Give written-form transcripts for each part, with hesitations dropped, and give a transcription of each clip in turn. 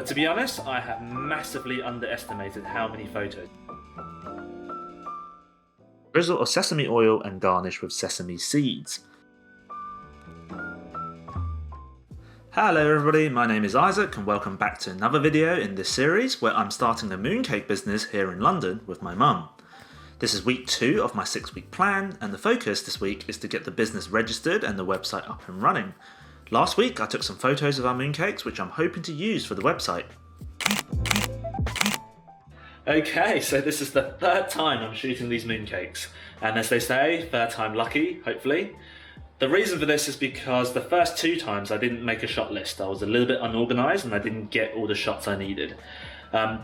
But to be honest, I have massively underestimated how many photos. Drizzle of sesame oil and garnish with sesame seeds. Hello everybody, my name is Isaac and welcome back to another video in this series where I'm starting a mooncake business here in London with my mum. This is week 2 of my 6-week plan, and the focus this week is to get the business registered and the website up and running. Last week I took some photos of our mooncakes which I'm hoping to use for the website. Okay, so this is the third time I'm shooting these mooncakes, and as they say, third time lucky, hopefully. The reason for this is because the first 2 times I didn't make a shot list. I was a little bit unorganised and I didn't get all the shots I needed.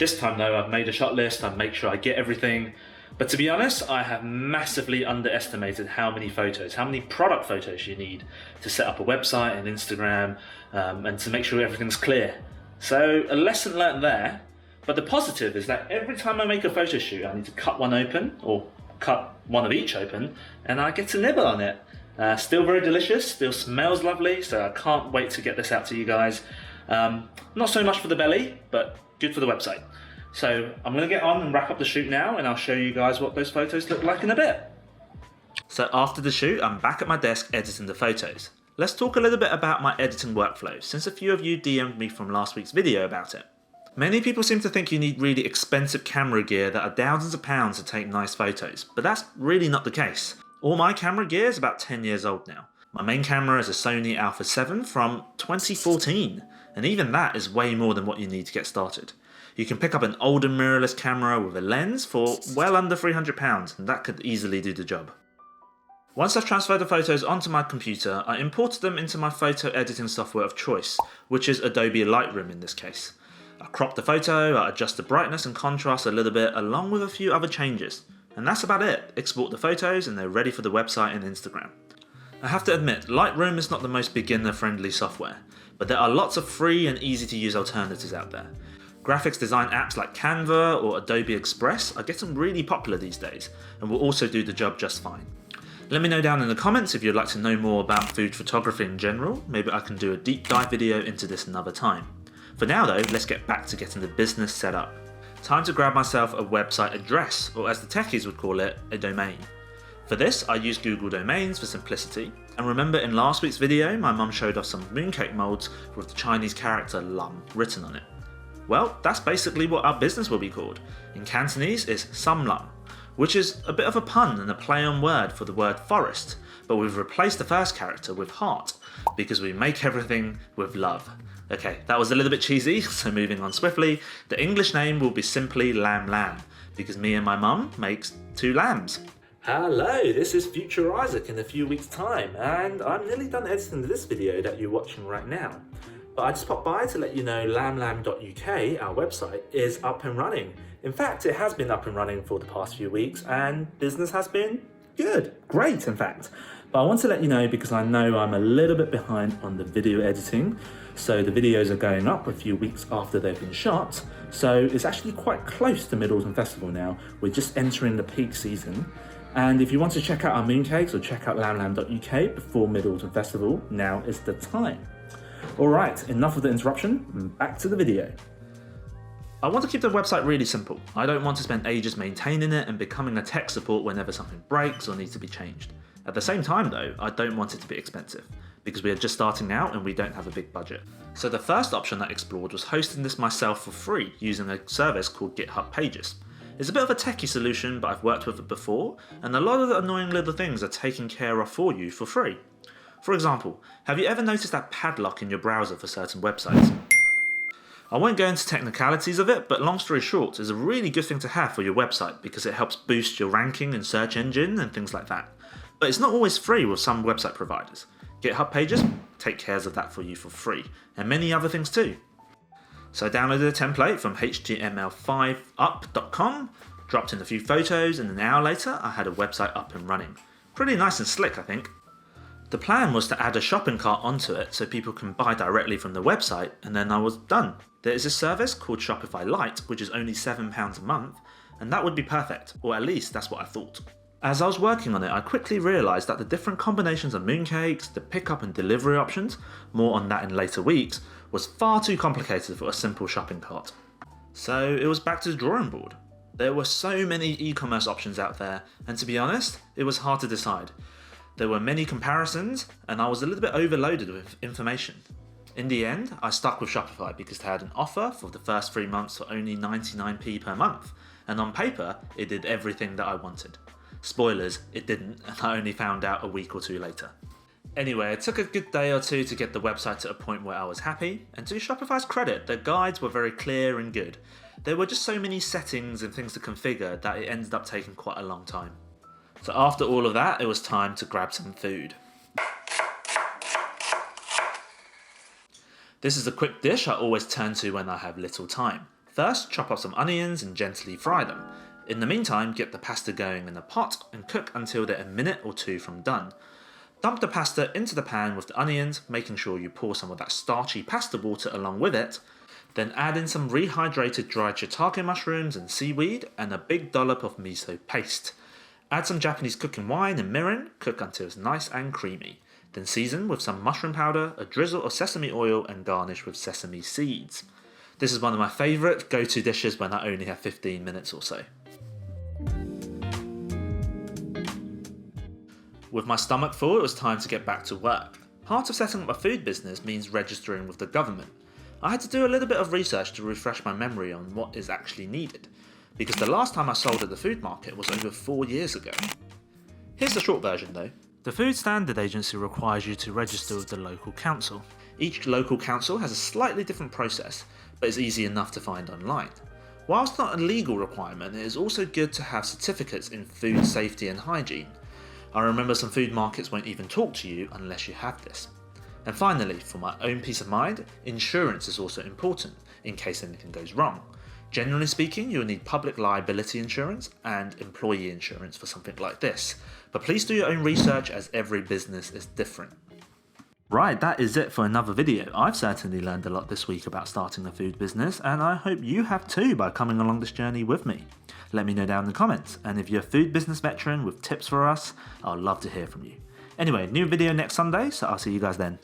This time though, I've made a shot list, I make sure I get everything. But to be honest, I have massively underestimated how many photos, how many product photos you need to set up a website and Instagram and to make sure everything's clear. So a lesson learned there, but the positive is that every time I make a photo shoot, I need to cut one open or cut one of each open and I get to nibble on it. Still very delicious, still smells lovely, so I can't wait to get this out to you guys. Not so much for the belly, but good for the website. So I'm going to get on and wrap up the shoot now and I'll show you guys what those photos look like in a bit. So after the shoot, I'm back at my desk editing the photos. Let's talk a little bit about my editing workflow, since a few of you DM'd me from last week's video about it. Many people seem to think you need really expensive camera gear that are thousands of pounds to take nice photos, but that's really not the case. All my camera gear is about 10 years old now. My main camera is a Sony Alpha 7 from 2014, and even that is way more than what you need to get started. You can pick up an older mirrorless camera with a lens for well under £300, and that could easily do the job. Once I've transferred the photos onto my computer, I imported them into my photo editing software of choice, which is Adobe Lightroom in this case. I crop the photo, I adjust the brightness and contrast a little bit, along with a few other changes. And that's about it. Export the photos and they're ready for the website and Instagram. I have to admit, Lightroom is not the most beginner-friendly software, but there are lots of free and easy-to-use alternatives out there. Graphics design apps like Canva or Adobe Express are getting really popular these days and will also do the job just fine. Let me know down in the comments if you'd like to know more about food photography in general. Maybe I can do a deep dive video into this another time. For now though, let's get back to getting the business set up. Time to grab myself a website address, or as the techies would call it, a domain. For this, I use Google Domains for simplicity. And remember in last week's video, my mum showed off some mooncake molds with the Chinese character Lum written on it. Well, that's basically what our business will be called. In Cantonese, it's Sam Lum, which is a bit of a pun and a play on word for the word forest, but we've replaced the first character with heart, because we make everything with love. Okay, that was a little bit cheesy, so moving on swiftly, the English name will be simply Lamb Lamb, because me and my mum makes 2 lambs. Hello, this is Future Isaac in a few weeks' time, and I'm nearly done editing this video that you're watching right now. But I just popped by to let you know lamb.lamb.uk, our website, is up and running. In fact, it has been up and running for the past few weeks and business has been good. Great, in fact. But I want to let you know because I know I'm a little bit behind on the video editing. So the videos are going up a few weeks after they've been shot. So it's actually quite close to Mid-Autumn Festival now. We're just entering the peak season. And if you want to check out our mooncakes or check out lamb.lamb.uk before Mid-Autumn Festival, now is the time. Alright, enough of the interruption, back to the video. I want to keep the website really simple. I don't want to spend ages maintaining it and becoming a tech support whenever something breaks or needs to be changed. At the same time though, I don't want it to be expensive, because we are just starting out and we don't have a big budget. So the first option I explored was hosting this myself for free using a service called GitHub Pages. It's a bit of a techie solution, but I've worked with it before, and a lot of the annoying little things are taken care of for you for free. For example, have you ever noticed that padlock in your browser for certain websites? I won't go into technicalities of it, but long story short, it's a really good thing to have for your website because it helps boost your ranking in search engine and things like that. But it's not always free with some website providers. GitHub Pages take care of that for you for free, and many other things too. So I downloaded a template from html5up.com, dropped in a few photos, and an hour later I had a website up and running. Pretty nice and slick, I think. The plan was to add a shopping cart onto it so people can buy directly from the website, and then I was done. There is a service called Shopify Lite, which is only £7 a month, and that would be perfect, or at least that's what I thought. As I was working on it, I quickly realised that the different combinations of mooncakes, the pickup and delivery options, more on that in later weeks, was far too complicated for a simple shopping cart. So it was back to the drawing board. There were so many e-commerce options out there, and to be honest, it was hard to decide. There were many comparisons, and I was a little bit overloaded with information. In the end, I stuck with Shopify because they had an offer for the first 3 months for only 99p per month, and on paper, it did everything that I wanted. Spoilers, it didn't, and I only found out a week or two later. Anyway, it took a good day or two to get the website to a point where I was happy, and to Shopify's credit, their guides were very clear and good. There were just so many settings and things to configure that it ended up taking quite a long time. So after all of that, it was time to grab some food. This is a quick dish I always turn to when I have little time. First, chop up some onions and gently fry them. In the meantime, get the pasta going in a pot and cook until they're a minute or two from done. Dump the pasta into the pan with the onions, making sure you pour some of that starchy pasta water along with it. Then add in some rehydrated dried shiitake mushrooms and seaweed and a big dollop of miso paste. Add some Japanese cooking wine and mirin, cook until it's nice and creamy. Then season with some mushroom powder, a drizzle of sesame oil and garnish with sesame seeds. This is one of my favourite go-to dishes when I only have 15 minutes or so. With my stomach full, it was time to get back to work. Part of setting up a food business means registering with the government. I had to do a little bit of research to refresh my memory on what is actually needed, because the last time I sold at the food market was over 4 years ago. Here's the short version though. The Food Standard Agency requires you to register with the local council. Each local council has a slightly different process, but is easy enough to find online. Whilst not a legal requirement, it is also good to have certificates in food safety and hygiene. I remember some food markets won't even talk to you unless you have this. And finally, for my own peace of mind, insurance is also important in case anything goes wrong. Generally speaking, you'll need public liability insurance and employee insurance for something like this, but please do your own research as every business is different. Right, that is it for another video. I've certainly learned a lot this week about starting a food business, and I hope you have too by coming along this journey with me. Let me know down in the comments, and if you're a food business veteran with tips for us, I'd love to hear from you. Anyway, new video next Sunday, so I'll see you guys then.